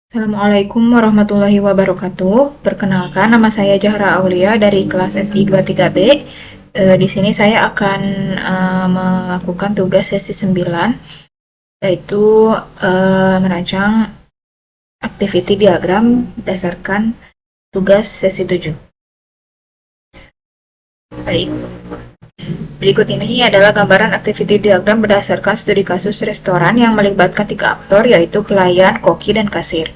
Assalamualaikum warahmatullahi wabarakatuh. Perkenalkan, nama saya Zahra Aulia dari kelas SI 23B. Di sini saya akan melakukan tugas sesi 9, yaitu merancang activity diagram berdasarkan tugas sesi 7. Baik, berikut ini adalah gambaran activity diagram berdasarkan studi kasus restoran yang melibatkan 3 aktor, yaitu pelayan, koki, dan kasir.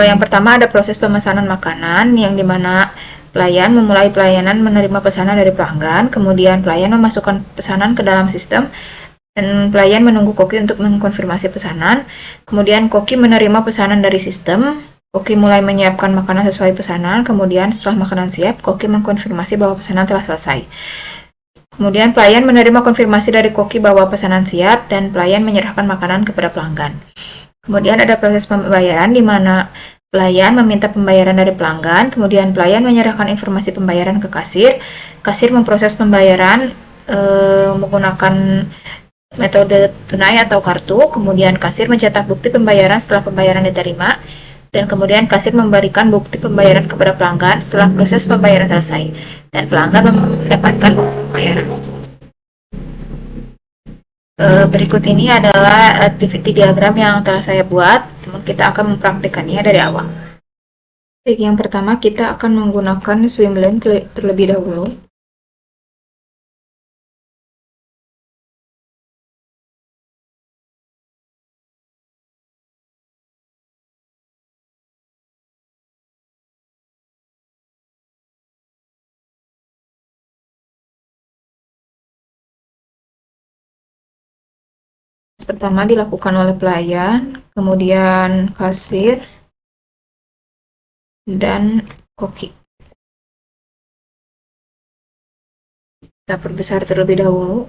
Yang pertama ada proses pemesanan makanan, yang dimana pelayan memulai pelayanan menerima pesanan dari pelanggan, kemudian pelayan memasukkan pesanan ke dalam sistem, dan pelayan menunggu koki untuk mengkonfirmasi pesanan. Kemudian koki menerima pesanan dari sistem, koki mulai menyiapkan makanan sesuai pesanan, kemudian setelah makanan siap, koki mengkonfirmasi bahwa pesanan telah selesai. Kemudian pelayan menerima konfirmasi dari koki bahwa pesanan siap, dan pelayan menyerahkan makanan kepada pelanggan. Kemudian ada proses pembayaran di mana pelayan meminta pembayaran dari pelanggan, kemudian pelayan menyerahkan informasi pembayaran ke kasir. Kasir memproses pembayaran menggunakan metode tunai atau kartu, kemudian kasir mencetak bukti pembayaran setelah pembayaran diterima, dan kemudian kasir memberikan bukti pembayaran kepada pelanggan setelah proses pembayaran selesai, dan pelanggan mendapatkan bukti pembayaran. Berikut ini adalah activity diagram yang telah saya buat. Kita akan mempraktikannya dari awal. Baik, yang pertama kita akan menggunakan swimlane terlebih dahulu. Pertama dilakukan oleh pelayan, kemudian kasir, dan koki. Kita perbesar terlebih dahulu.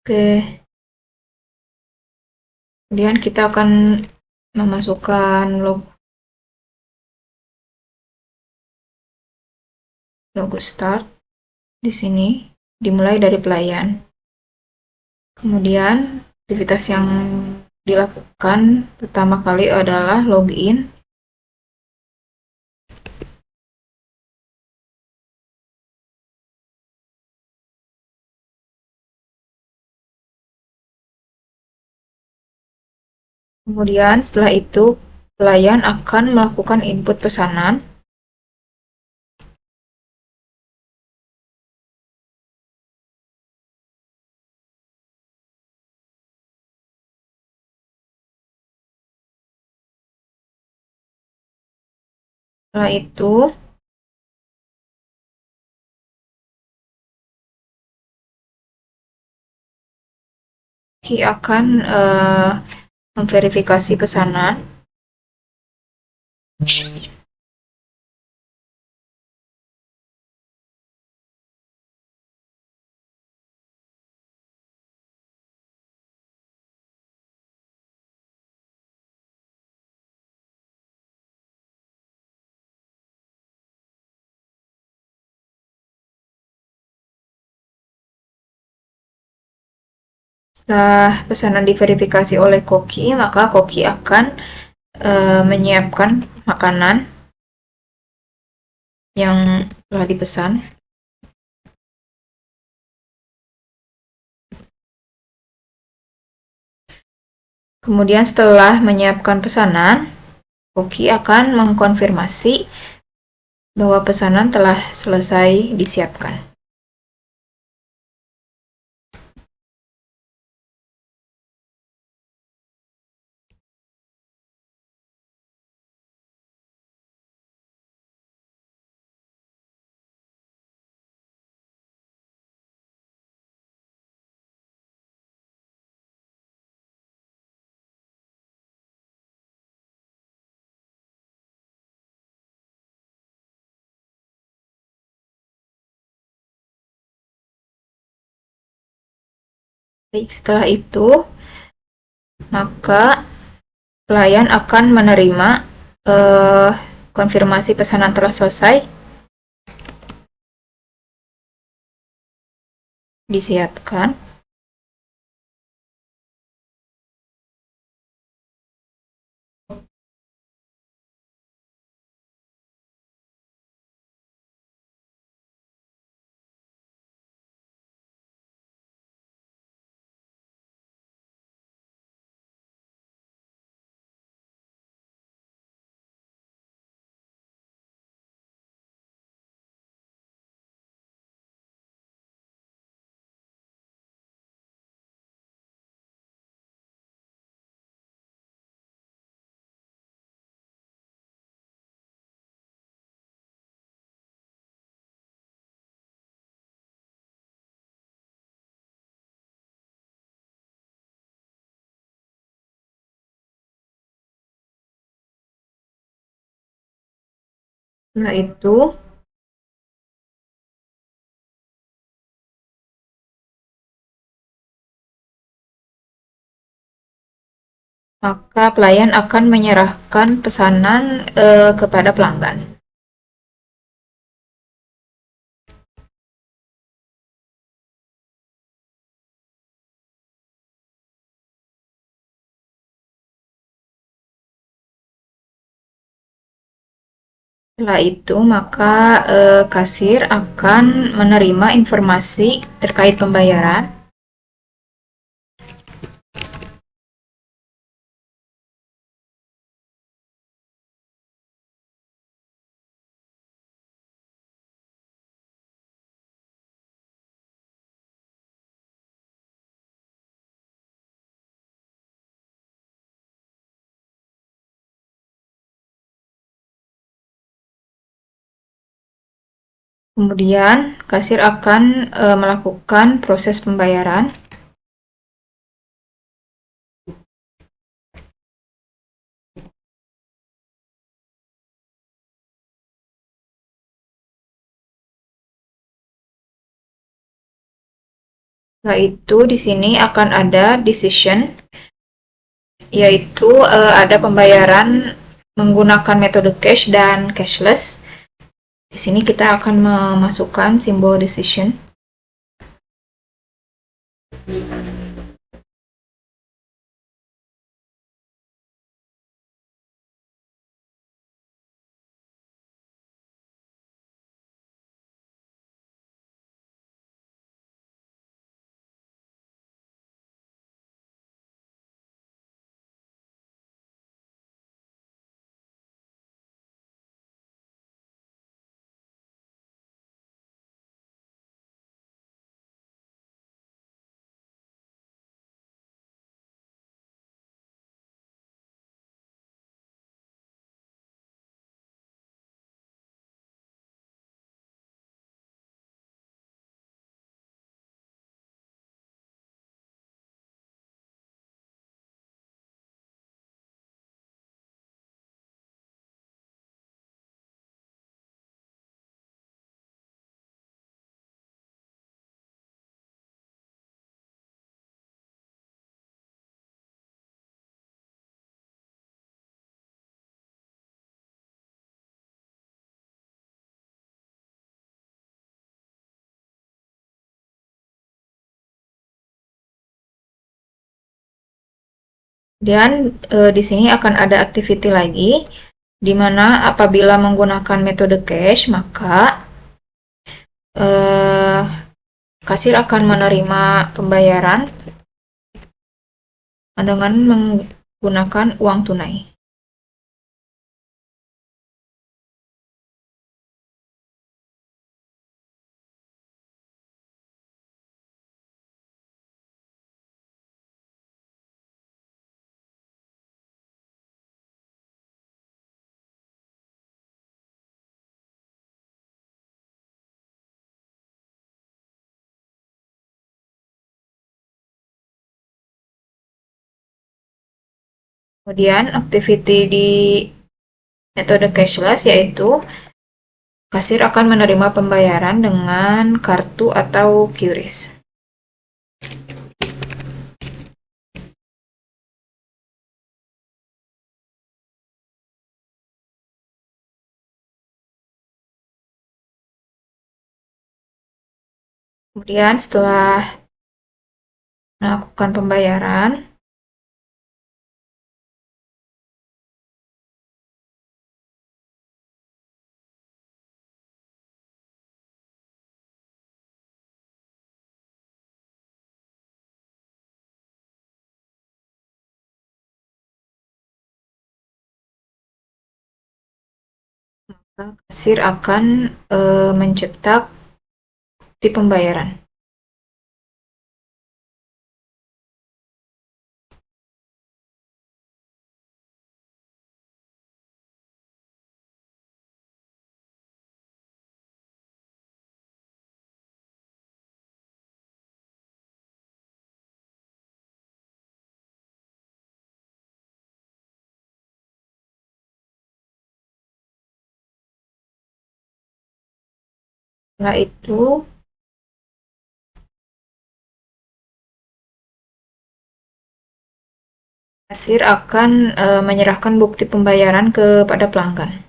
Oke. Kemudian kita akan memasukkan logo start di sini, dimulai dari pelayan. Kemudian aktivitas yang dilakukan pertama kali adalah login. Kemudian setelah itu pelayan akan melakukan input pesanan. Setelah itu Ki akan memverifikasi pesanan. Setelah pesanan diverifikasi oleh koki, maka koki akan menyiapkan makanan yang telah dipesan. Kemudian setelah menyiapkan pesanan, koki akan mengkonfirmasi bahwa pesanan telah selesai disiapkan. Baik, setelah itu, maka pelayan akan menerima konfirmasi pesanan telah selesai. disiapkan. Setelah itu, maka pelayan akan menyerahkan pesanan kepada pelanggan. Setelah itu, maka kasir akan menerima informasi terkait pembayaran. Kemudian, kasir akan melakukan proses pembayaran. Setelah itu, di sini akan ada decision, yaitu ada pembayaran menggunakan metode cash dan cashless. Di sini kita akan memasukkan simbol decision. Dan di sini akan ada activity lagi, di mana apabila menggunakan metode cash, maka eh, kasir akan menerima pembayaran dengan menggunakan uang tunai. Kemudian activity di metode cashless yaitu kasir akan menerima pembayaran dengan kartu atau QRIS. Kemudian setelah melakukan pembayaran, kasir akan mencetak bukti pembayaran. Setelah itu, kasir akan menyerahkan bukti pembayaran kepada pelanggan.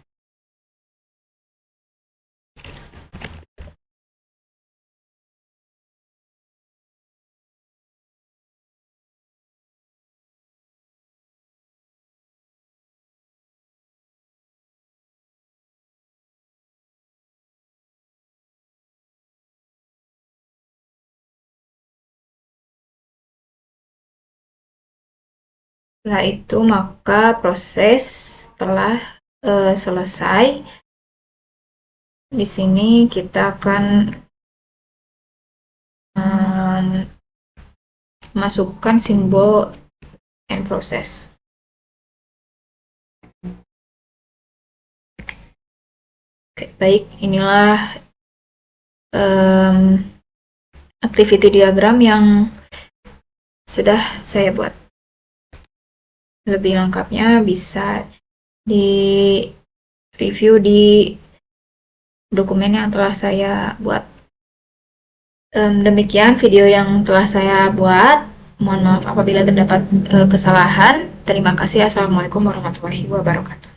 Setelah itu, maka proses telah selesai. Di sini kita akan masukkan simbol end process. Oke, baik, inilah activity diagram yang sudah saya buat. Lebih lengkapnya bisa di review di dokumen yang telah saya buat. Demikian video yang telah saya buat. Mohon maaf apabila terdapat kesalahan. Terima kasih. Assalamualaikum warahmatullahi wabarakatuh.